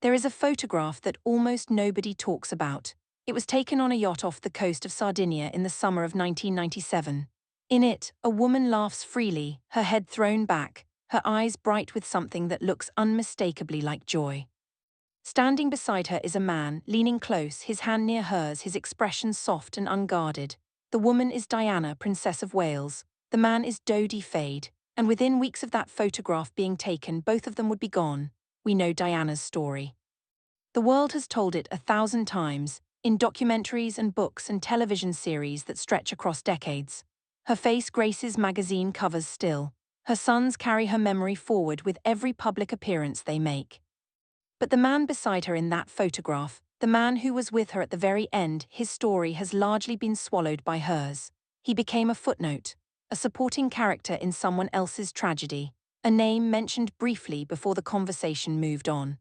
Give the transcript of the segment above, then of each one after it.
There is a photograph that almost nobody talks about. It was taken on a yacht off the coast of Sardinia in the summer of 1997. In it, a woman laughs freely, her head thrown back, her eyes bright with something that looks unmistakably like joy. Standing beside her is a man, leaning close, his hand near hers, his expression soft and unguarded. The woman is Diana, Princess of Wales. The man is Dodi Fayed, and within weeks of that photograph being taken, both of them would be gone. We know Diana's story. The world has told it 1,000 times, in documentaries and books and television series that stretch across decades. Her face graces magazine covers still. Her sons carry her memory forward with every public appearance they make. But the man beside her in that photograph, the man who was with her at the very end, his story has largely been swallowed by hers. He became a footnote, a supporting character in someone else's tragedy, a name mentioned briefly before the conversation moved on.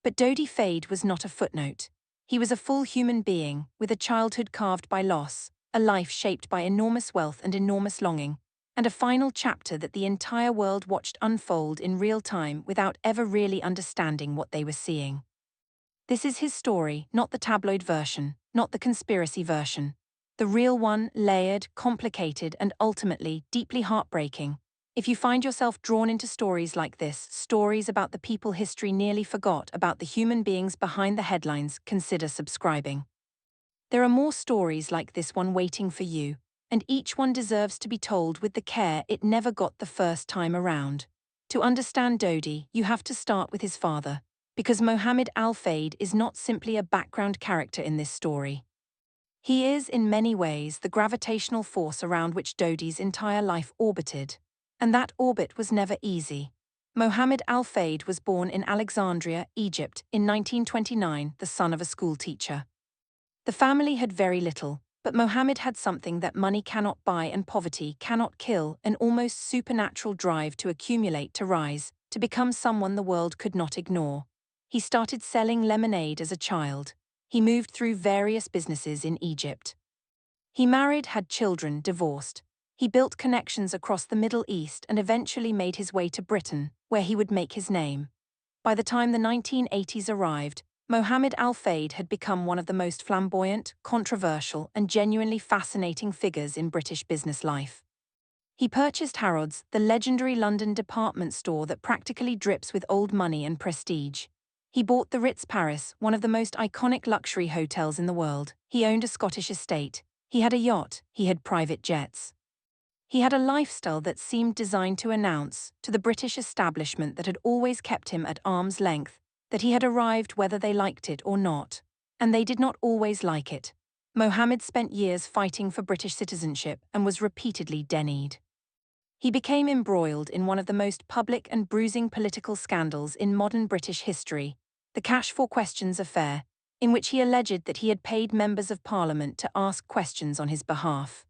But Dodi Fayed was not a footnote. He was a full human being, with a childhood carved by loss, a life shaped by enormous wealth and enormous longing, and a final chapter that the entire world watched unfold in real time without ever really understanding what they were seeing. This is his story, not the tabloid version, not the conspiracy version. The real one, layered, complicated, and ultimately deeply heartbreaking. If you find yourself drawn into stories like this, stories about the people history nearly forgot, about the human beings behind the headlines, consider subscribing. There are more stories like this one waiting for you, and each one deserves to be told with the care it never got the first time around. To understand Dodi, you have to start with his father, because Mohammed Al-Fayed is not simply a background character in this story. He is, in many ways, the gravitational force around which Dodi's entire life orbited. And that orbit was never easy. Mohammed Al-Fayed was born in Alexandria, Egypt, in 1929, the son of a schoolteacher. The family had very little, but Mohammed had something that money cannot buy and poverty cannot kill, an almost supernatural drive to accumulate, to rise, to become someone the world could not ignore. He started selling lemonade as a child. He moved through various businesses in Egypt. He married, had children, divorced. He built connections across the Middle East and eventually made his way to Britain, where he would make his name. By the time the 1980s arrived, Mohammed Al-Fayed had become one of the most flamboyant, controversial, and genuinely fascinating figures in British business life. He purchased Harrods, the legendary London department store that practically drips with old money and prestige. He bought the Ritz Paris, one of the most iconic luxury hotels in the world. He owned a Scottish estate. He had a yacht. He had private jets. He had a lifestyle that seemed designed to announce, to the British establishment that had always kept him at arm's length, that he had arrived whether they liked it or not. And they did not always like it. Mohammed spent years fighting for British citizenship and was repeatedly denied. He became embroiled in one of the most public and bruising political scandals in modern British history, the Cash for Questions affair, in which he alleged that he had paid members of Parliament to ask questions on his behalf.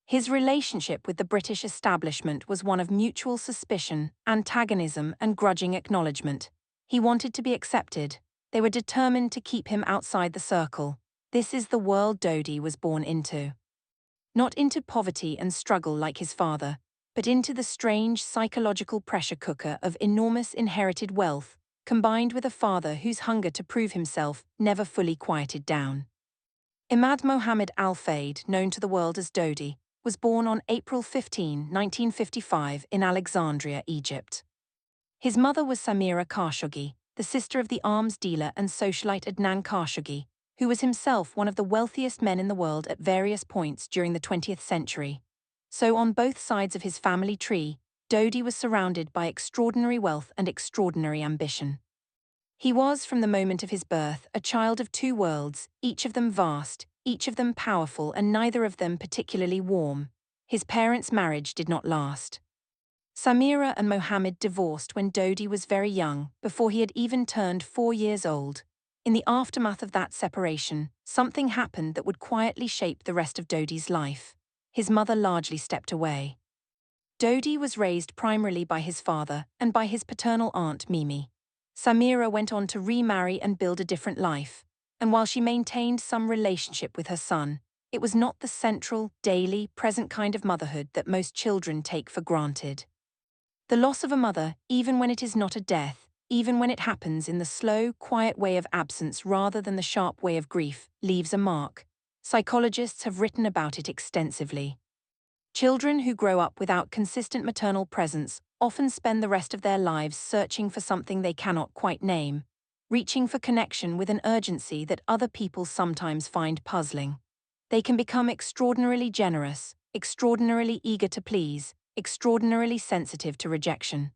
His relationship with the British establishment was one of mutual suspicion, antagonism, and grudging acknowledgement. He wanted to be accepted. They were determined to keep him outside the circle. This is the world Dodi was born into. Not into poverty and struggle like his father, but into the strange psychological pressure cooker of enormous inherited wealth, combined with a father whose hunger to prove himself never fully quieted down. Imad Mohammed Al-Fayed, known to the world as Dodi, was born on April 15, 1955, in Alexandria, Egypt. His mother was Samira Khashoggi, the sister of the arms dealer and socialite Adnan Khashoggi, who was himself one of the wealthiest men in the world at various points during the 20th century. So on both sides of his family tree, Dodi was surrounded by extraordinary wealth and extraordinary ambition. He was, from the moment of his birth, a child of two worlds, each of them vast, each of them powerful, and neither of them particularly warm. His parents' marriage did not last. Samira and Mohammed divorced when Dodi was very young, before he had even turned 4 years old. In the aftermath of that separation, something happened that would quietly shape the rest of Dodi's life. His mother largely stepped away. Dodi was raised primarily by his father and by his paternal aunt Mimi. Samira went on to remarry and build a different life, and while she maintained some relationship with her son, it was not the central, daily, present kind of motherhood that most children take for granted. The loss of a mother, even when it is not a death, even when it happens in the slow, quiet way of absence rather than the sharp way of grief, leaves a mark. Psychologists have written about it extensively. Children who grow up without consistent maternal presence often spend the rest of their lives searching for something they cannot quite name, reaching for connection with an urgency that other people sometimes find puzzling. They can become extraordinarily generous, extraordinarily eager to please, extraordinarily sensitive to rejection.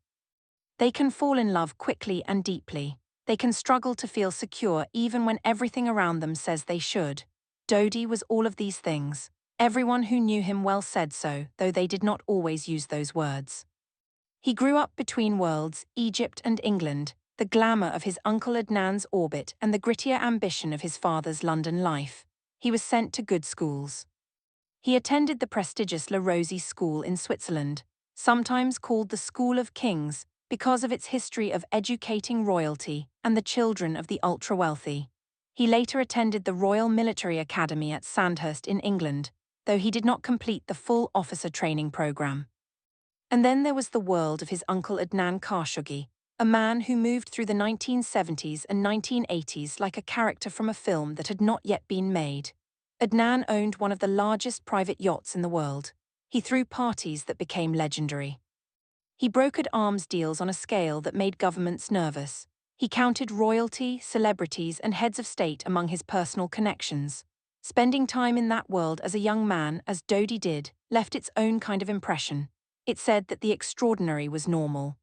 They can fall in love quickly and deeply. They can struggle to feel secure even when everything around them says they should. Dodi was all of these things. Everyone who knew him well said so, though they did not always use those words. He grew up between worlds, Egypt and England, the glamour of his uncle Adnan's orbit and the grittier ambition of his father's London life. He was sent to good schools. He attended the prestigious La Rosey School in Switzerland, sometimes called the School of Kings, because of its history of educating royalty and the children of the ultra-wealthy. He later attended the Royal Military Academy at Sandhurst in England, though he did not complete the full officer training program. And then there was the world of his uncle Adnan Khashoggi, a man who moved through the 1970s and 1980s like a character from a film that had not yet been made. Adnan owned one of the largest private yachts in the world. He threw parties that became legendary. He brokered arms deals on a scale that made governments nervous. He counted royalty, celebrities, and heads of state among his personal connections. Spending time in that world as a young man, as Dodi did, left its own kind of impression. It said that the extraordinary was normal.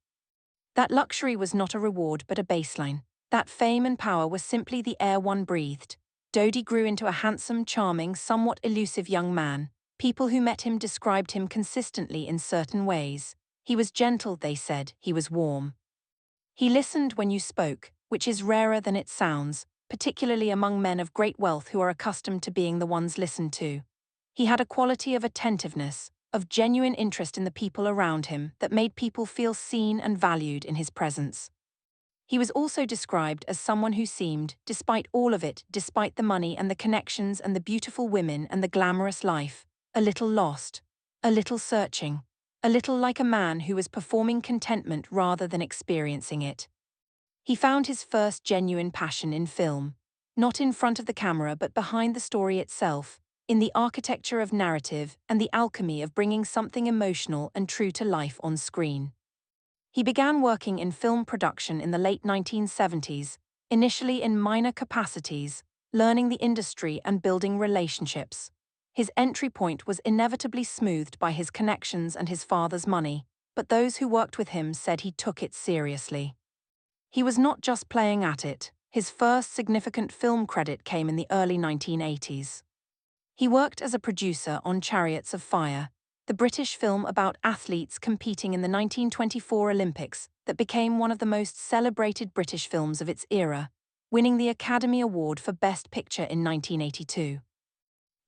That luxury was not a reward but a baseline. That fame and power were simply the air one breathed. Dodi grew into a handsome, charming, somewhat elusive young man. People who met him described him consistently in certain ways. He was gentle, they said. He was warm. He listened when you spoke, which is rarer than it sounds, particularly among men of great wealth who are accustomed to being the ones listened to. He had a quality of attentiveness, of genuine interest in the people around him that made people feel seen and valued in his presence. He was also described as someone who seemed, despite all of it, despite the money and the connections and the beautiful women and the glamorous life, a little lost, a little searching, a little like a man who was performing contentment rather than experiencing it. He found his first genuine passion in film, not in front of the camera but behind the story itself, in the architecture of narrative and the alchemy of bringing something emotional and true to life on screen. He began working in film production in the late 1970s, initially in minor capacities, learning the industry and building relationships. His entry point was inevitably smoothed by his connections and his father's money, but those who worked with him said he took it seriously. He was not just playing at it. His first significant film credit came in the early 1980s. He worked as a producer on Chariots of Fire, the British film about athletes competing in the 1924 Olympics that became one of the most celebrated British films of its era, winning the Academy Award for Best Picture in 1982.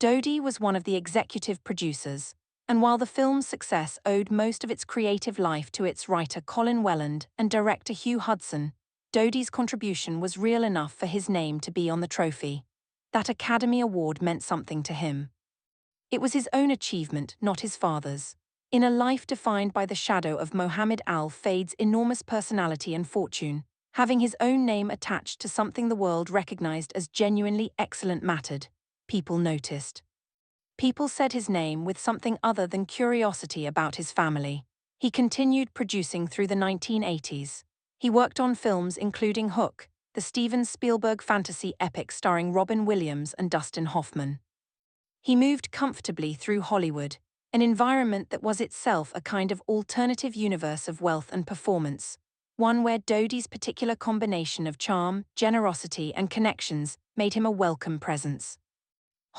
Dodi was one of the executive producers, and while the film's success owed most of its creative life to its writer Colin Welland and director Hugh Hudson, Dodi's contribution was real enough for his name to be on the trophy. That Academy Award meant something to him. It was his own achievement, not his father's. In a life defined by the shadow of Mohammed Al Fayed's enormous personality and fortune, having his own name attached to something the world recognized as genuinely excellent mattered. People noticed. People said his name with something other than curiosity about his family. He continued producing through the 1980s. He worked on films including Hook, the Steven Spielberg fantasy epic starring Robin Williams and Dustin Hoffman. He moved comfortably through Hollywood, an environment that was itself a kind of alternative universe of wealth and performance, one where Dodi's particular combination of charm, generosity, and connections made him a welcome presence.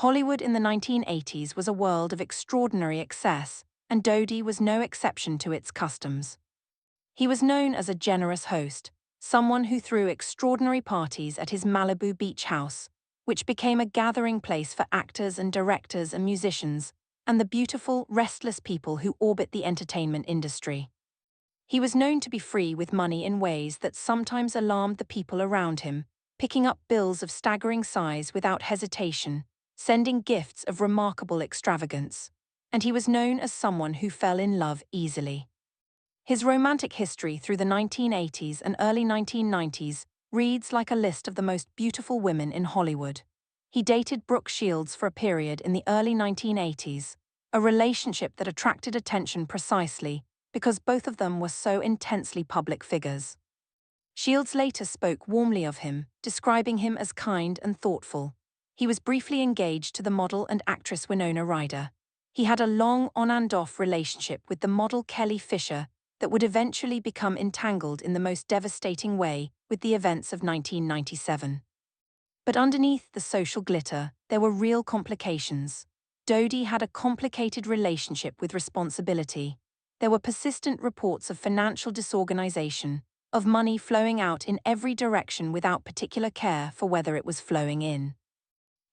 Hollywood in the 1980s was a world of extraordinary excess, and Dodi was no exception to its customs. He was known as a generous host, someone who threw extraordinary parties at his Malibu beach house, which became a gathering place for actors and directors and musicians, and the beautiful, restless people who orbit the entertainment industry. He was known to be free with money in ways that sometimes alarmed the people around him, picking up bills of staggering size without hesitation, sending gifts of remarkable extravagance. And he was known as someone who fell in love easily. His romantic history through the 1980s and early 1990s reads like a list of the most beautiful women in Hollywood. He dated Brooke Shields for a period in the early 1980s, a relationship that attracted attention precisely because both of them were so intensely public figures. Shields later spoke warmly of him, describing him as kind and thoughtful. He was briefly engaged to the model and actress Winona Ryder. He had a long on-and-off relationship with the model Kelly Fisher that would eventually become entangled in the most devastating way with the events of 1997. But underneath the social glitter, there were real complications. Dodi had a complicated relationship with responsibility. There were persistent reports of financial disorganization, of money flowing out in every direction without particular care for whether it was flowing in.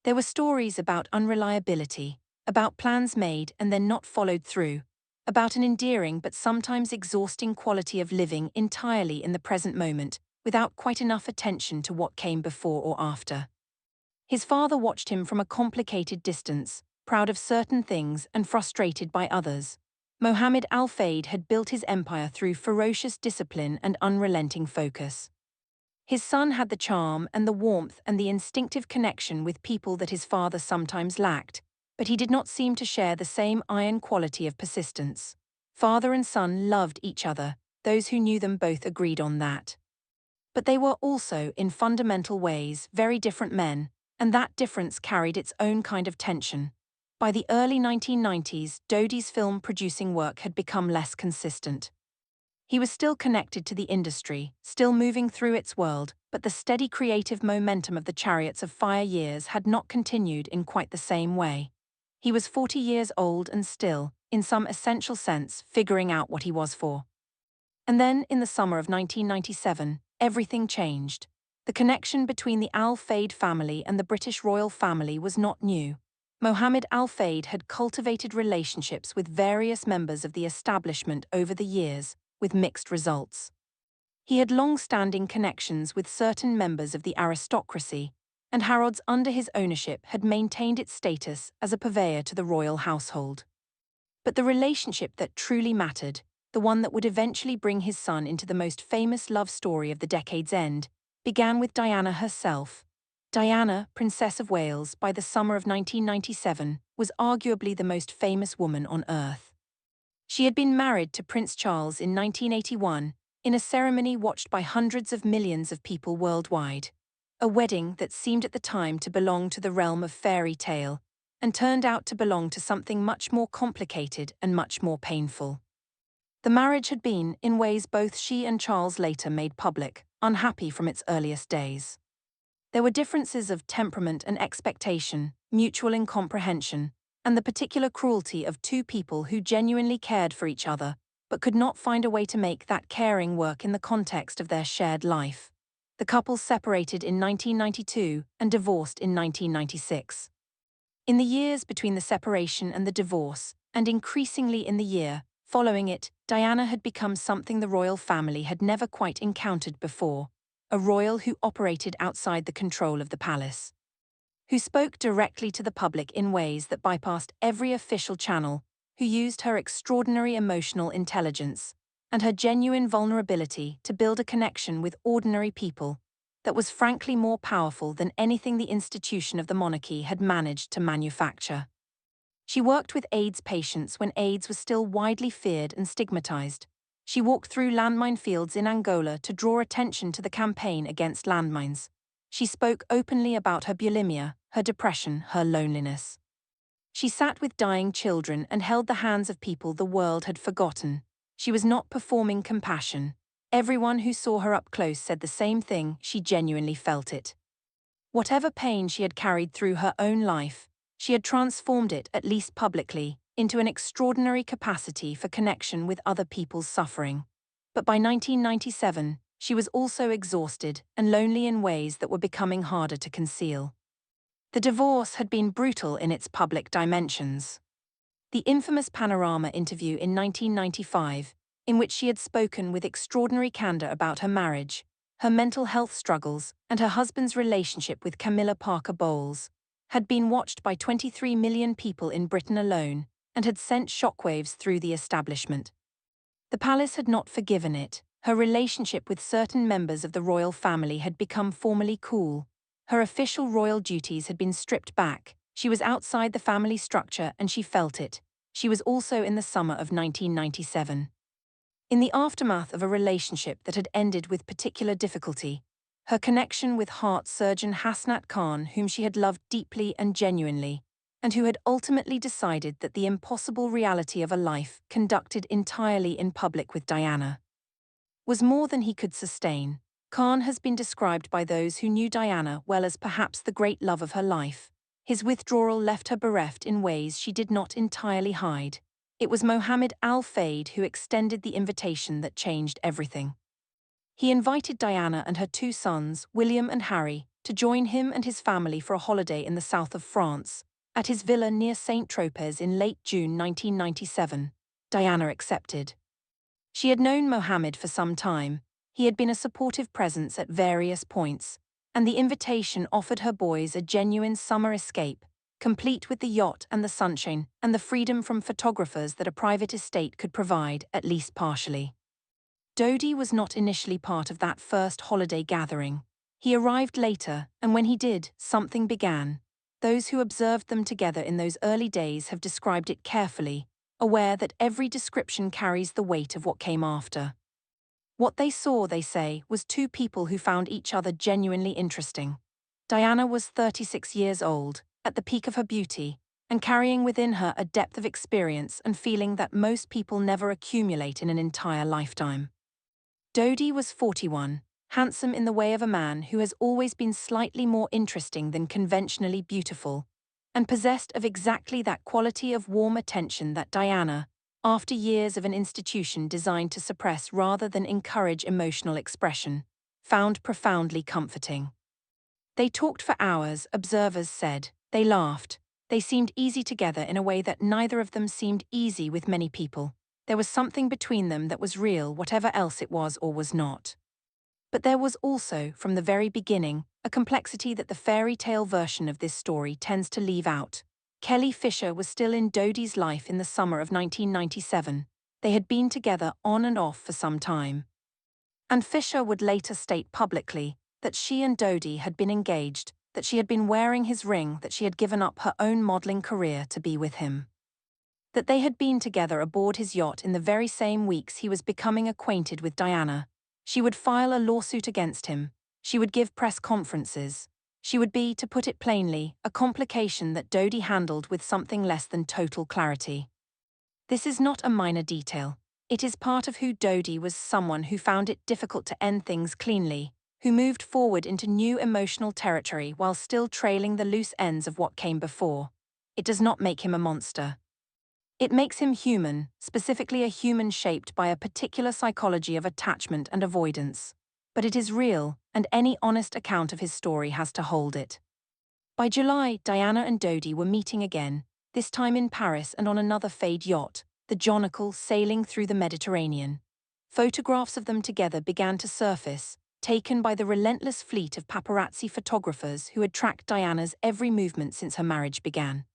There were stories about unreliability, about plans made and then not followed through, about an endearing but sometimes exhausting quality of living entirely in the present moment, without quite enough attention to what came before or after. His father watched him from a complicated distance, proud of certain things and frustrated by others. Mohammed Al-Fayed had built his empire through ferocious discipline and unrelenting focus. His son had the charm and the warmth and the instinctive connection with people that his father sometimes lacked, but he did not seem to share the same iron quality of persistence. Father and son loved each other, those who knew them both agreed on that. But they were also, in fundamental ways, very different men, and that difference carried its own kind of tension. By the early 1990s, Dodi's film-producing work had become less consistent. He was still connected to the industry, still moving through its world, but the steady creative momentum of the Chariots of Fire years had not continued in quite the same way. He was 40 years old and still, in some essential sense, figuring out what he was for. And then, in the summer of 1997, everything changed. The connection between the Al-Fayed family and the British royal family was not new. Mohammed Al-Fayed had cultivated relationships with various members of the establishment over the years, with mixed results. He had long-standing connections with certain members of the aristocracy, and Harrods under his ownership had maintained its status as a purveyor to the royal household. But the relationship that truly mattered, the one that would eventually bring his son into the most famous love story of the decade's end, began with Diana herself. Diana, Princess of Wales, by the summer of 1997, was arguably the most famous woman on earth. She had been married to Prince Charles in 1981, in a ceremony watched by hundreds of millions of people worldwide. A wedding that seemed at the time to belong to the realm of fairy tale, and turned out to belong to something much more complicated and much more painful. The marriage had been, in ways both she and Charles later made public, unhappy from its earliest days. There were differences of temperament and expectation, mutual incomprehension, and the particular cruelty of two people who genuinely cared for each other, but could not find a way to make that caring work in the context of their shared life. The couple separated in 1992 and divorced in 1996. In the years between the separation and the divorce, and increasingly in the year following it, Diana had become something the royal family had never quite encountered before, a royal who operated outside the control of the palace, who spoke directly to the public in ways that bypassed every official channel, who used her extraordinary emotional intelligence and her genuine vulnerability to build a connection with ordinary people that was frankly more powerful than anything the institution of the monarchy had managed to manufacture. She worked with AIDS patients when AIDS was still widely feared and stigmatized. She walked through landmine fields in Angola to draw attention to the campaign against landmines. She spoke openly about her bulimia, her depression, her loneliness. She sat with dying children and held the hands of people the world had forgotten. She was not performing compassion. Everyone who saw her up close said the same thing, she genuinely felt it. Whatever pain she had carried through her own life, she had transformed it, at least publicly, into an extraordinary capacity for connection with other people's suffering. But by 1997, she was also exhausted and lonely in ways that were becoming harder to conceal. The divorce had been brutal in its public dimensions. The infamous Panorama interview in 1995, in which she had spoken with extraordinary candor about her marriage, her mental health struggles, and her husband's relationship with Camilla Parker Bowles, had been watched by 23 million people in Britain alone and had sent shockwaves through the establishment. The palace had not forgiven it. Her relationship with certain members of the royal family had become formally cool. Her official royal duties had been stripped back. She was outside the family structure and she felt it. She was also in the summer of 1997. In the aftermath of a relationship that had ended with particular difficulty, her connection with heart surgeon Hasnat Khan, whom she had loved deeply and genuinely, and who had ultimately decided that the impossible reality of a life conducted entirely in public with Diana was more than he could sustain. Khan has been described by those who knew Diana well as perhaps the great love of her life. His withdrawal left her bereft in ways she did not entirely hide. It was Mohammed Al-Fayed who extended the invitation that changed everything. He invited Diana and her two sons, William and Harry, to join him and his family for a holiday in the south of France, at his villa near Saint-Tropez in late June 1997. Diana accepted. She had known Mohammed for some time. He had been a supportive presence at various points, and the invitation offered her boys a genuine summer escape, complete with the yacht and the sunshine and the freedom from photographers that a private estate could provide, at least partially. Dodi was not initially part of that first holiday gathering. He arrived later, and when he did, something began. Those who observed them together in those early days have described it carefully, aware that every description carries the weight of what came after. What they saw, they say, was two people who found each other genuinely interesting. Diana was 36 years old, at the peak of her beauty, and carrying within her a depth of experience and feeling that most people never accumulate in an entire lifetime. Dodi was 41, handsome in the way of a man who has always been slightly more interesting than conventionally beautiful, and possessed of exactly that quality of warm attention that Diana, after years of an institution designed to suppress rather than encourage emotional expression, found profoundly comforting. They talked for hours, observers said. They laughed. They seemed easy together in a way that neither of them seemed easy with many people. There was something between them that was real, whatever else it was or was not. But there was also, from the very beginning, a complexity that the fairy tale version of this story tends to leave out. Kelly Fisher was still in Dodi's life in the summer of 1997. They had been together on and off for some time. And Fisher would later state publicly that she and Dodi had been engaged, that she had been wearing his ring, that she had given up her own modeling career to be with him. That they had been together aboard his yacht in the very same weeks he was becoming acquainted with Diana. She would file a lawsuit against him. She would give press conferences. She would be, to put it plainly, a complication that Dodi handled with something less than total clarity. This is not a minor detail. It is part of who Dodi was, someone who found it difficult to end things cleanly, who moved forward into new emotional territory while still trailing the loose ends of what came before. It does not make him a monster. It makes him human, specifically a human shaped by a particular psychology of attachment and avoidance. But it is real, and any honest account of his story has to hold it. By July, Diana and Dodi were meeting again, this time in Paris and on another Fayed yacht, the Jonicle, sailing through the Mediterranean. Photographs of them together began to surface, taken by the relentless fleet of paparazzi photographers who had tracked Diana's every movement since her marriage began.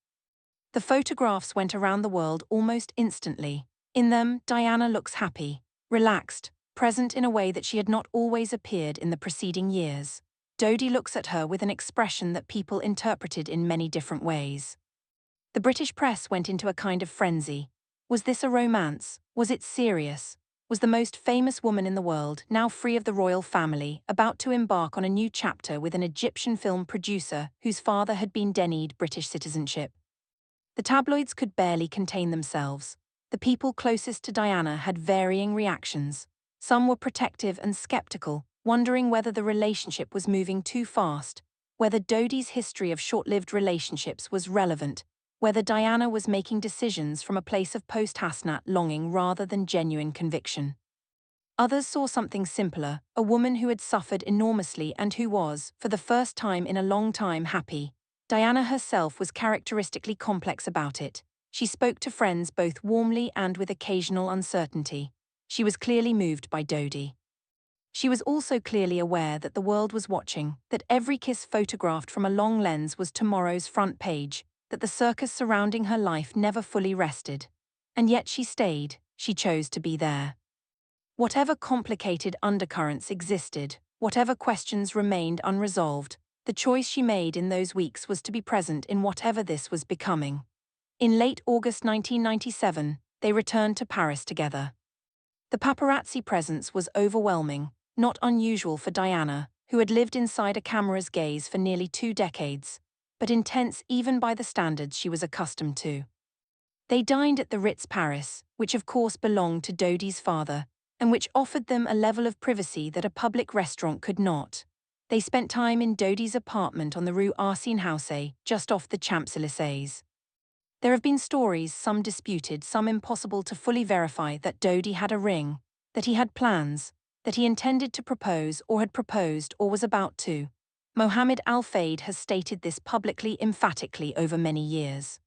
The photographs went around the world almost instantly. In them, Diana looks happy, relaxed, present in a way that she had not always appeared in the preceding years. Dodi looks at her with an expression that people interpreted in many different ways. The British press went into a kind of frenzy. Was this a romance? Was it serious? Was the most famous woman in the world, now free of the royal family, about to embark on a new chapter with an Egyptian film producer whose father had been denied British citizenship? The tabloids could barely contain themselves. The people closest to Diana had varying reactions. Some were protective and skeptical, wondering whether the relationship was moving too fast, whether Dodi's history of short-lived relationships was relevant, whether Diana was making decisions from a place of post-Hasnat longing rather than genuine conviction. Others saw something simpler, a woman who had suffered enormously and who was, for the first time in a long time, happy. Diana herself was characteristically complex about it. She spoke to friends both warmly and with occasional uncertainty. She was clearly moved by Dodi. She was also clearly aware that the world was watching, that every kiss photographed from a long lens was tomorrow's front page, that the circus surrounding her life never fully rested. And yet she stayed, she chose to be there. Whatever complicated undercurrents existed, whatever questions remained unresolved, the choice she made in those weeks was to be present in whatever this was becoming. In late August 1997, they returned to Paris together. The paparazzi presence was overwhelming, not unusual for Diana, who had lived inside a camera's gaze for nearly 2 decades, but intense even by the standards she was accustomed to. They dined at the Ritz Paris, which of course belonged to Dodi's father, and which offered them a level of privacy that a public restaurant could not. They spent time in Dodi's apartment on the Rue Arsène-Housset, just off the Champs-Élysées. There have been stories, some disputed, some impossible to fully verify, that Dodi had a ring, that he had plans, that he intended to propose or had proposed or was about to. Mohammed Al-Fayed has stated this publicly, emphatically over many years.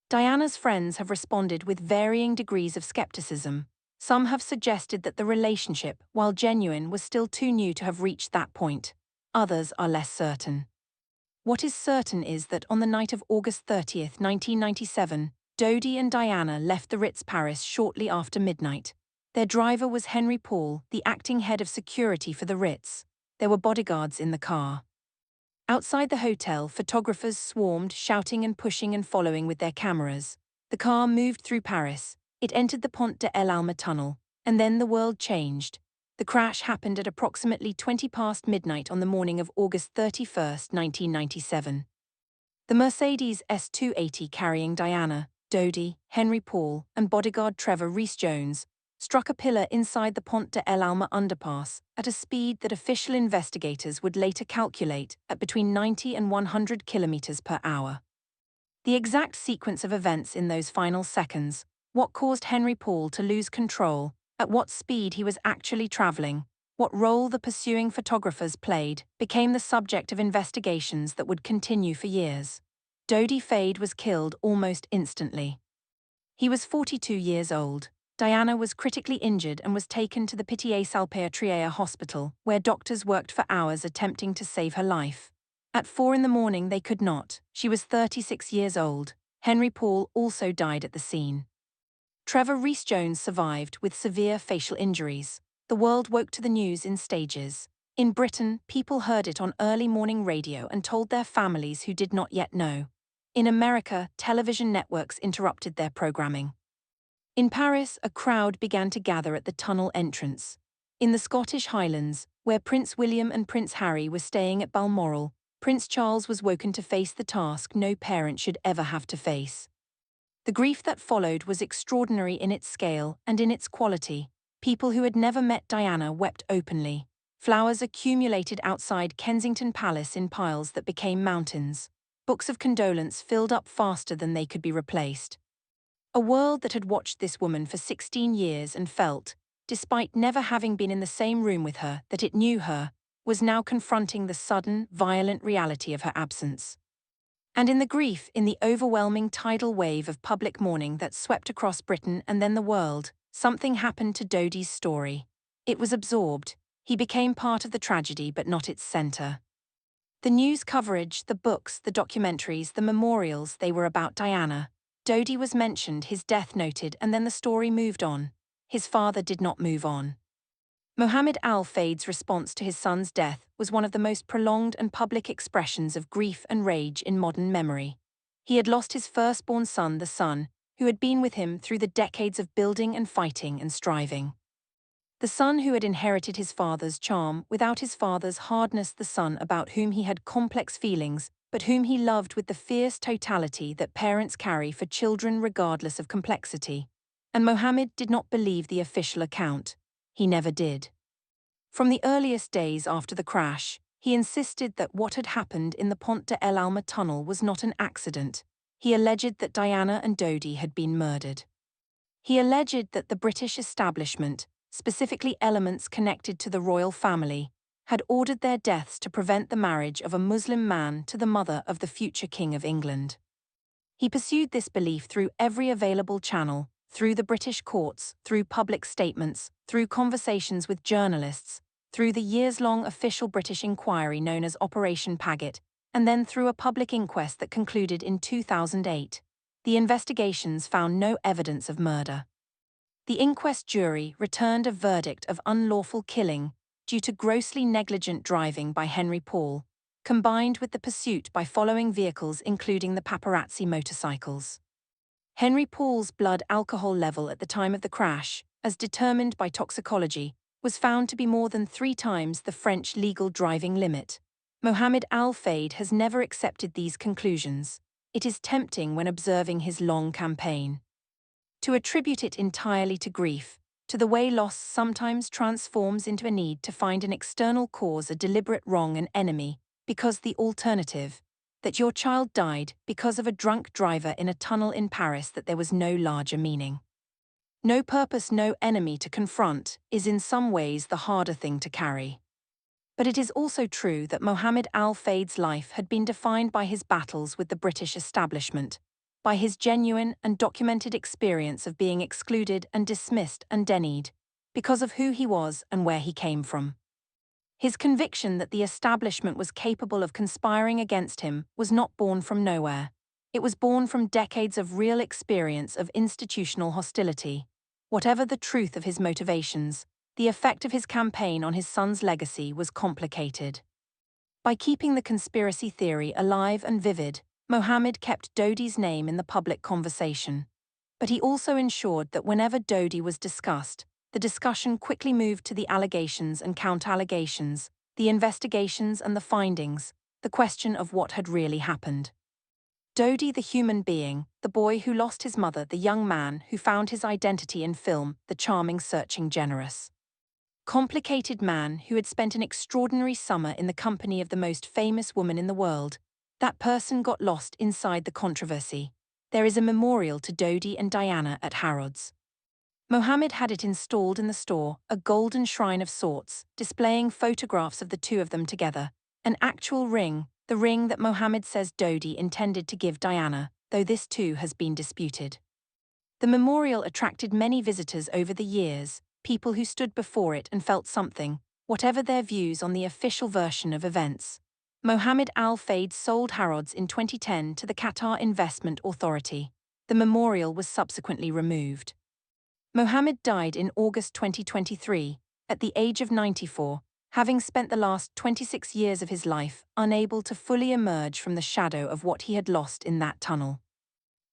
Diana's friends have responded with varying degrees of skepticism. Some have suggested that the relationship, while genuine, was still too new to have reached that point. Others are less certain. What is certain is that on the night of August 30, 1997, Dodi and Diana left the Ritz Paris shortly after midnight. Their driver was Henry Paul, the acting head of security for the Ritz. There were bodyguards in the car. Outside the hotel, photographers swarmed, shouting and pushing and following with their cameras. The car moved through Paris. It entered the Pont de l'Alma tunnel, and then the world changed. The crash happened at approximately 20 past midnight on the morning of August 31, 1997. The Mercedes S280 carrying Diana, Dodi, Henry Paul, and bodyguard Trevor Rees-Jones struck a pillar inside the Pont de l'Alma underpass at a speed that official investigators would later calculate at between 90 and 100 kilometers per hour. The exact sequence of events in those final seconds, what caused Henry Paul to lose control, at what speed he was actually traveling, what role the pursuing photographers played, became the subject of investigations that would continue for years. Dodi Fayed was killed almost instantly. He was 42 years old. Diana was critically injured and was taken to the Pitié-Salpêtrière hospital, where doctors worked for hours attempting to save her life. At 4 in the morning they could not. She was 36 years old. Henry Paul also died at the scene. Trevor Rees-Jones survived with severe facial injuries. The world woke to the news in stages. In Britain, people heard it on early morning radio and told their families who did not yet know. In America, television networks interrupted their programming. In Paris, a crowd began to gather at the tunnel entrance. In the Scottish Highlands, where Prince William and Prince Harry were staying at Balmoral, Prince Charles was woken to face the task no parent should ever have to face. The grief that followed was extraordinary in its scale and in its quality. People who had never met Diana wept openly. Flowers accumulated outside Kensington Palace in piles that became mountains. Books of condolence filled up faster than they could be replaced. A world that had watched this woman for 16 years and felt, despite never having been in the same room with her, that it knew her, was now confronting the sudden, violent reality of her absence. And in the grief, in the overwhelming tidal wave of public mourning that swept across Britain and then the world, something happened to Dodi's story. It was absorbed. He became part of the tragedy but not its center. The news coverage, the books, the documentaries, the memorials, they were about Diana. Dodi was mentioned, his death noted, and then the story moved on. His father did not move on. Mohammed Al-Fayed's response to his son's death was one of the most prolonged and public expressions of grief and rage in modern memory. He had lost his firstborn son, the son, who had been with him through the decades of building and fighting and striving. The son who had inherited his father's charm without his father's hardness, the son about whom he had complex feelings, but whom he loved with the fierce totality that parents carry for children regardless of complexity. And Mohammed did not believe the official account. He never did. From the earliest days after the crash, he insisted that what had happened in the Pont de l'Alma tunnel was not an accident. He alleged that Diana and Dodi had been murdered. He alleged that the British establishment, specifically elements connected to the royal family, had ordered their deaths to prevent the marriage of a Muslim man to the mother of the future King of England. He pursued this belief through every available channel, through the British courts, through public statements, through conversations with journalists, through the years-long official British inquiry known as Operation Paget, and then through a public inquest that concluded in 2008. The investigations found no evidence of murder. The inquest jury returned a verdict of unlawful killing due to grossly negligent driving by Henry Paul, combined with the pursuit by following vehicles including the paparazzi motorcycles. Henry Paul's blood alcohol level at the time of the crash, as determined by toxicology, was found to be more than 3 times the French legal driving limit. Mohammed Al-Fayed has never accepted these conclusions. It is tempting when observing his long campaign to attribute it entirely to grief, to the way loss sometimes transforms into a need to find an external cause, a deliberate wrong, an enemy, because the alternative, that your child died because of a drunk driver in a tunnel in Paris, that there was no larger meaning. No purpose, no enemy to confront, is in some ways the harder thing to carry. But it is also true that Mohammed Al-Fayed's life had been defined by his battles with the British establishment, by his genuine and documented experience of being excluded and dismissed and denied, because of who he was and where he came from. His conviction that the establishment was capable of conspiring against him was not born from nowhere. It was born from decades of real experience of institutional hostility. Whatever the truth of his motivations, the effect of his campaign on his son's legacy was complicated. By keeping the conspiracy theory alive and vivid, Mohammed kept Dodi's name in the public conversation. But he also ensured that whenever Dodi was discussed, the discussion quickly moved to the allegations and counter-allegations, the investigations and the findings, the question of what had really happened. Dodi, the human being, the boy who lost his mother, the young man who found his identity in film, the charming, searching, generous, complicated man who had spent an extraordinary summer in the company of the most famous woman in the world, that person got lost inside the controversy. There is a memorial to Dodi and Diana at Harrods. Mohammed had it installed in the store, a golden shrine of sorts, displaying photographs of the two of them together, an actual ring, the ring that Mohammed says Dodi intended to give Diana, though this too has been disputed. The memorial attracted many visitors over the years, people who stood before it and felt something, whatever their views on the official version of events. Mohammed Al-Fayed sold Harrods in 2010 to the Qatar Investment Authority. The memorial was subsequently removed. Mohammed died in August 2023, at the age of 94, having spent the last 26 years of his life unable to fully emerge from the shadow of what he had lost in that tunnel.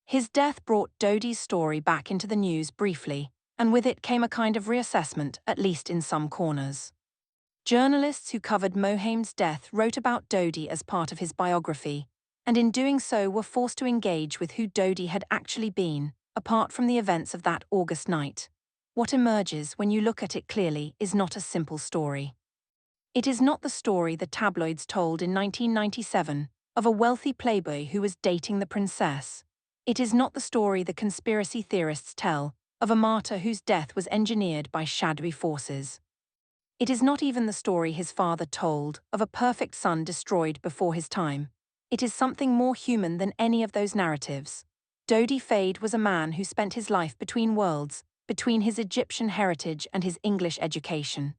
His death brought Dodi's story back into the news briefly, and with it came a kind of reassessment, at least in some corners. Journalists who covered Mohammed's death wrote about Dodi as part of his biography, and in doing so were forced to engage with who Dodi had actually been, apart from the events of that August night. What emerges when you look at it clearly is not a simple story. It is not the story the tabloids told in 1997 of a wealthy playboy who was dating the princess. It is not the story the conspiracy theorists tell of a martyr whose death was engineered by shadowy forces. It is not even the story his father told of a perfect son destroyed before his time. It is something more human than any of those narratives. Dodi Fayed was a man who spent his life between worlds, between his Egyptian heritage and his English education.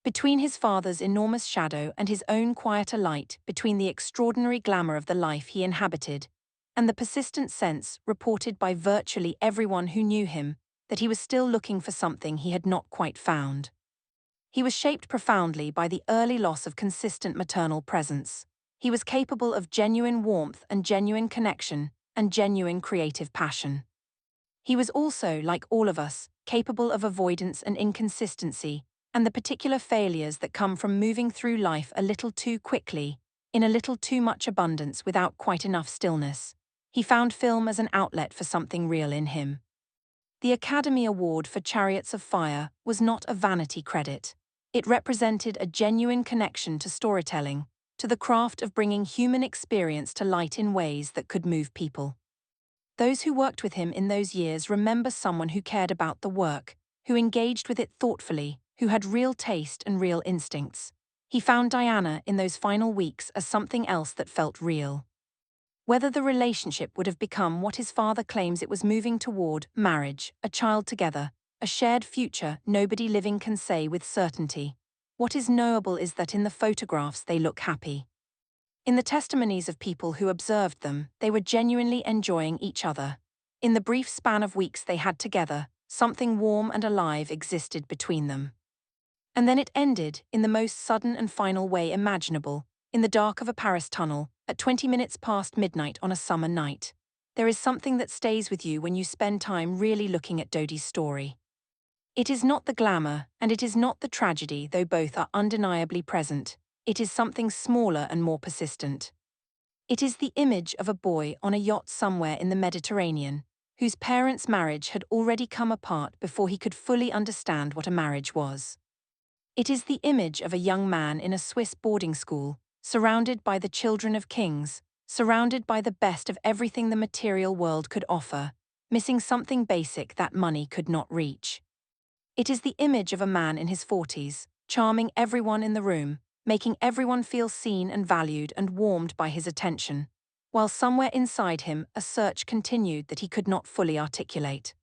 Between his father's enormous shadow and his own quieter light, between the extraordinary glamour of the life he inhabited, and the persistent sense, reported by virtually everyone who knew him, that he was still looking for something he had not quite found. He was shaped profoundly by the early loss of consistent maternal presence. He was capable of genuine warmth and genuine connection and genuine creative passion. He was also, like all of us, capable of avoidance and inconsistency, and the particular failures that come from moving through life a little too quickly, in a little too much abundance without quite enough stillness. He found film as an outlet for something real in him. The Academy Award for Chariots of Fire was not a vanity credit. It represented a genuine connection to storytelling, to the craft of bringing human experience to light in ways that could move people. Those who worked with him in those years remember someone who cared about the work, who engaged with it thoughtfully, who had real taste and real instincts. He found Diana in those final weeks as something else that felt real. Whether the relationship would have become what his father claims it was moving toward, marriage, a child together, a shared future, nobody living can say with certainty. What is knowable is that in the photographs they look happy. In the testimonies of people who observed them, they were genuinely enjoying each other. In the brief span of weeks they had together, Something warm and alive existed between them. And then it ended, in the most sudden and final way imaginable, in the dark of a Paris tunnel, at 20 minutes past midnight on a summer night. There is something that stays with you when you spend time really looking at Dodi's story. It is not the glamour, and it is not the tragedy, though both are undeniably present. It is something smaller and more persistent. It is the image of a boy on a yacht somewhere in the Mediterranean, whose parents' marriage had already come apart before he could fully understand what a marriage was. It is the image of a young man in a Swiss boarding school, surrounded by the children of kings, surrounded by the best of everything the material world could offer, missing something basic that money could not reach. It is the image of a man in his 40s, charming everyone in the room, making everyone feel seen and valued and warmed by his attention, while somewhere inside him a search continued that he could not fully articulate.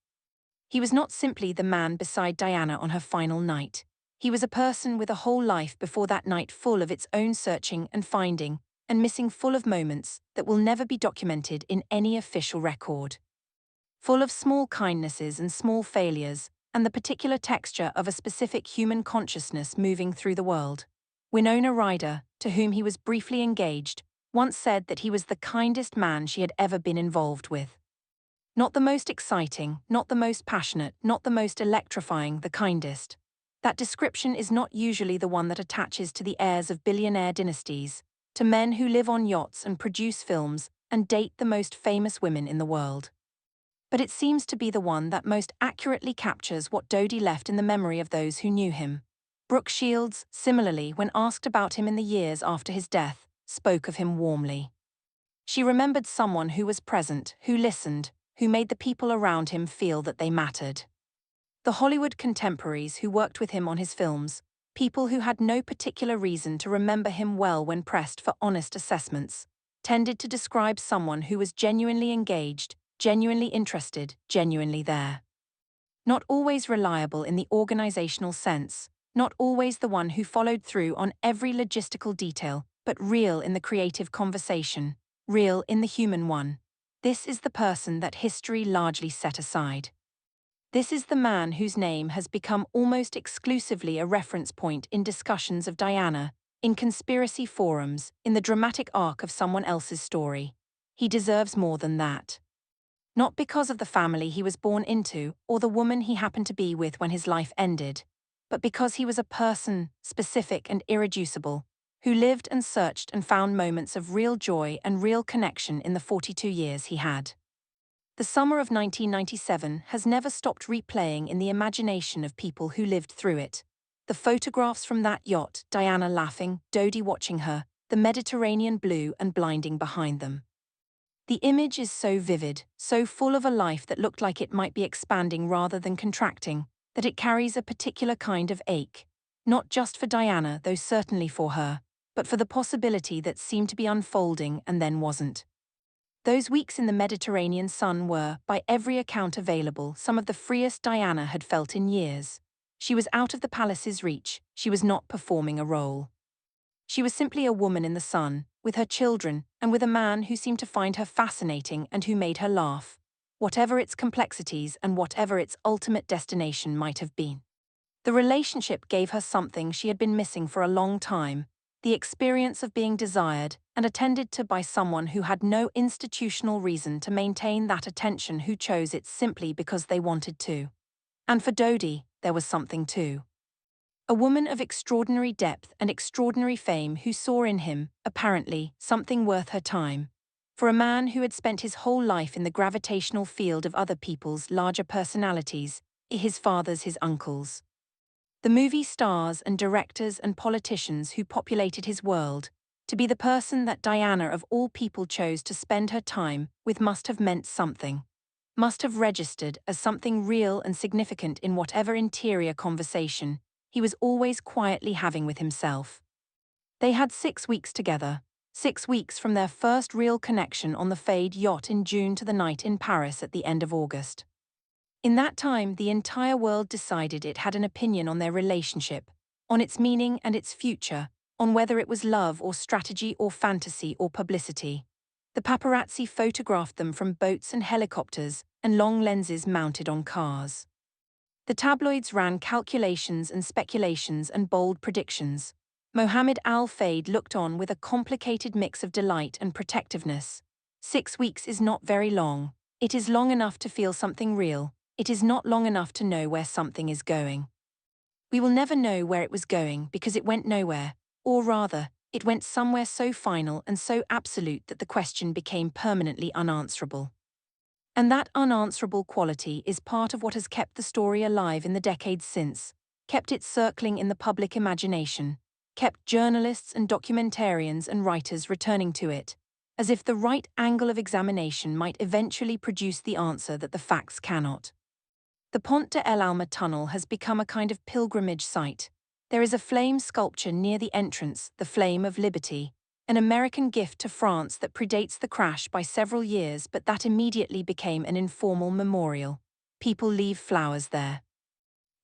He was not simply the man beside Diana on her final night. He was a person with a whole life before that night, full of its own searching and finding, and missing, full of moments that will never be documented in any official record. Full of small kindnesses and small failures, and the particular texture of a specific human consciousness moving through the world. Winona Ryder, to whom he was briefly engaged, once said that he was the kindest man she had ever been involved with. Not the most exciting, not the most passionate, not the most electrifying, the kindest. That description is not usually the one that attaches to the heirs of billionaire dynasties, to men who live on yachts and produce films and date the most famous women in the world. But it seems to be the one that most accurately captures what Dodi left in the memory of those who knew him. Brooke Shields, similarly, when asked about him in the years after his death, spoke of him warmly. She remembered someone who was present, who listened, who made the people around him feel that they mattered. The Hollywood contemporaries who worked with him on his films, people who had no particular reason to remember him well when pressed for honest assessments, tended to describe someone who was genuinely engaged, genuinely interested, genuinely there. Not always reliable in the organizational sense, not always the one who followed through on every logistical detail, but real in the creative conversation, real in the human one. This is the person that history largely set aside. This is the man whose name has become almost exclusively a reference point in discussions of Diana, in conspiracy forums, in the dramatic arc of someone else's story. He deserves more than that. Not because of the family he was born into or the woman he happened to be with when his life ended, but because he was a person, specific and irreducible, who lived and searched and found moments of real joy and real connection in the 42 years he had. The summer of 1997 has never stopped replaying in the imagination of people who lived through it. The photographs from that yacht, Diana laughing, Dodi watching her, the Mediterranean blue and blinding behind them. The image is so vivid, so full of a life that looked like it might be expanding rather than contracting, that it carries a particular kind of ache. Not just for Diana, though certainly for her, but for the possibility that seemed to be unfolding and then wasn't. Those weeks in the Mediterranean sun were, by every account available, some of the freest Diana had felt in years. She was out of the palace's reach, she was not performing a role. She was simply a woman in the sun, with her children, and with a man who seemed to find her fascinating and who made her laugh, whatever its complexities and whatever its ultimate destination might have been. The relationship gave her something she had been missing for a long time, the experience of being desired and attended to by someone who had no institutional reason to maintain that attention, who chose it simply because they wanted to. And for Dodi, there was something too. A woman of extraordinary depth and extraordinary fame who saw in him, apparently, something worth her time. For a man who had spent his whole life in the gravitational field of other people's larger personalities, his father's, his uncles. The movie stars and directors and politicians who populated his world, to be the person that Diana of all people chose to spend her time with must have meant something. Must have registered as something real and significant in whatever interior conversation he was always quietly having with himself. They had 6 weeks together, 6 weeks from their first real connection on the Fayed yacht in June to the night in Paris at the end of August. In that time, the entire world decided it had an opinion on their relationship, on its meaning and its future, on whether it was love or strategy or fantasy or publicity. The paparazzi photographed them from boats and helicopters and long lenses mounted on cars. The tabloids ran calculations and speculations and bold predictions. Mohammed Al-Fayed looked on with a complicated mix of delight and protectiveness. 6 weeks is not very long. It is long enough to feel something real. It is not long enough to know where something is going. We will never know where it was going because it went nowhere, or rather, it went somewhere so final and so absolute that the question became permanently unanswerable. And that unanswerable quality is part of what has kept the story alive in the decades since, kept it circling in the public imagination, kept journalists and documentarians and writers returning to it, as if the right angle of examination might eventually produce the answer that the facts cannot. The Pont de El Alma tunnel has become a kind of pilgrimage site. There is a flame sculpture near the entrance, the Flame of Liberty, an American gift to France that predates the crash by several years but that immediately became an informal memorial. People leave flowers there.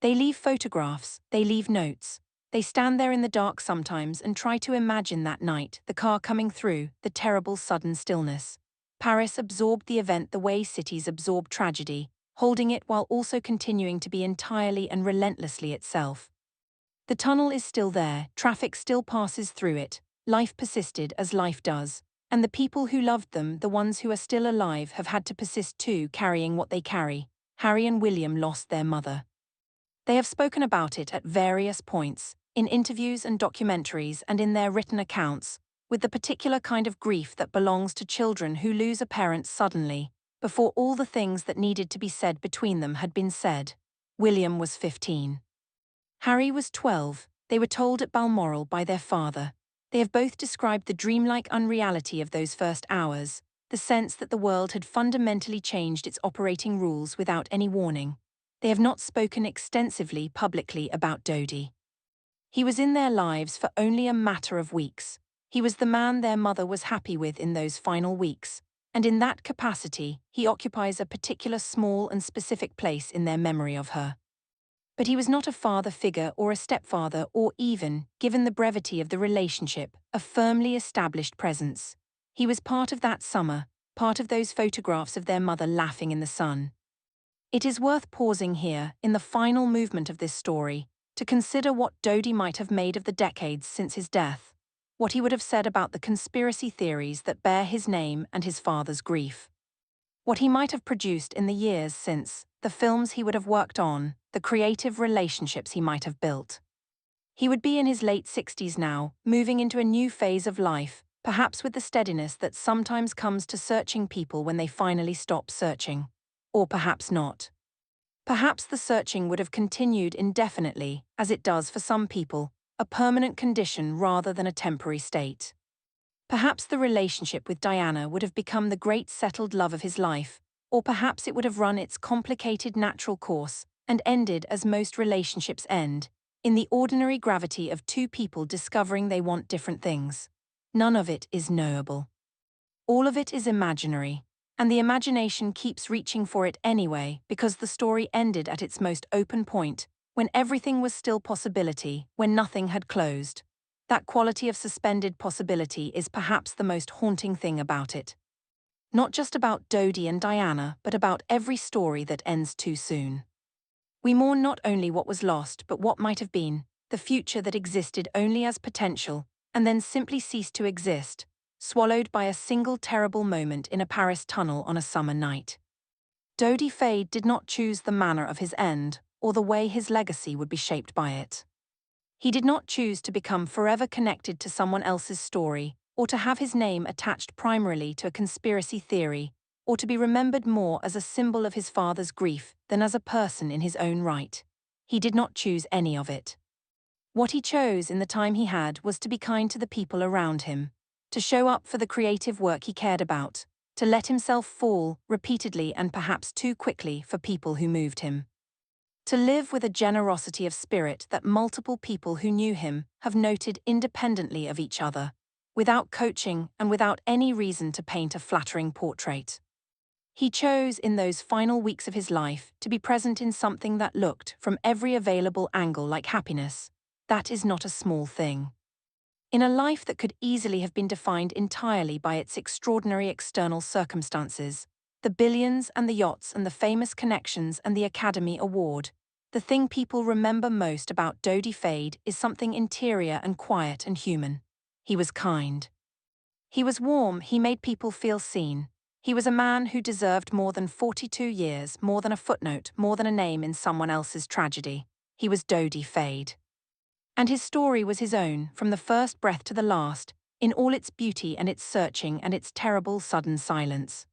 They leave photographs, they leave notes. They stand there in the dark sometimes and try to imagine that night, the car coming through, the terrible sudden stillness. Paris absorbed the event the way cities absorb tragedy, holding it while also continuing to be entirely and relentlessly itself. The tunnel is still there, traffic still passes through it, life persisted as life does, and the people who loved them, the ones who are still alive, have had to persist too, carrying what they carry. Harry and William lost their mother. They have spoken about it at various points, in interviews and documentaries and in their written accounts, with the particular kind of grief that belongs to children who lose a parent suddenly, before all the things that needed to be said between them had been said. William was 15. Harry was 12, they were told at Balmoral by their father. They have both described the dreamlike unreality of those first hours, the sense that the world had fundamentally changed its operating rules without any warning. They have not spoken extensively publicly about Dodi. He was in their lives for only a matter of weeks. He was the man their mother was happy with in those final weeks, and in that capacity, he occupies a particular small and specific place in their memory of her. But he was not a father figure or a stepfather or even, given the brevity of the relationship, a firmly established presence. He was part of that summer, part of those photographs of their mother laughing in the sun. It is worth pausing here, in the final movement of this story, to consider what Dodi might have made of the decades since his death, what he would have said about the conspiracy theories that bear his name and his father's grief, what he might have produced in the years since, the films he would have worked on, the creative relationships he might have built. He would be in his late 60s now, moving into a new phase of life, perhaps with the steadiness that sometimes comes to searching people when they finally stop searching. Or perhaps not. Perhaps the searching would have continued indefinitely, as it does for some people, a permanent condition rather than a temporary state. Perhaps the relationship with Diana would have become the great settled love of his life, or perhaps it would have run its complicated natural course and ended as most relationships end, in the ordinary gravity of two people discovering they want different things. None of it is knowable. All of it is imaginary. And the imagination keeps reaching for it anyway because the story ended at its most open point, when everything was still possibility, when nothing had closed. That quality of suspended possibility is perhaps the most haunting thing about it. Not just about Dodi and Diana, but about every story that ends too soon. We mourn not only what was lost but what might have been, the future that existed only as potential, and then simply ceased to exist, swallowed by a single terrible moment in a Paris tunnel on a summer night. Dodi Fayed did not choose the manner of his end, or the way his legacy would be shaped by it. He did not choose to become forever connected to someone else's story, or to have his name attached primarily to a conspiracy theory, or to be remembered more as a symbol of his father's grief than as a person in his own right. He did not choose any of it. What he chose in the time he had was to be kind to the people around him, to show up for the creative work he cared about, to let himself fall, repeatedly and perhaps too quickly for people who moved him. To live with a generosity of spirit that multiple people who knew him have noted independently of each other, without coaching and without any reason to paint a flattering portrait. He chose in those final weeks of his life to be present in something that looked from every available angle like happiness. That is not a small thing. In a life that could easily have been defined entirely by its extraordinary external circumstances, the billions and the yachts and the famous connections and the Academy Award, The thing people remember most about Dodi Fayed is something interior and quiet and human. He was kind. He was warm, he made people feel seen. He was a man who deserved more than 42 years, more than a footnote, more than a name in someone else's tragedy. He was Dodi Fayed. And his story was his own, from the first breath to the last, in all its beauty and its searching and its terrible sudden silence.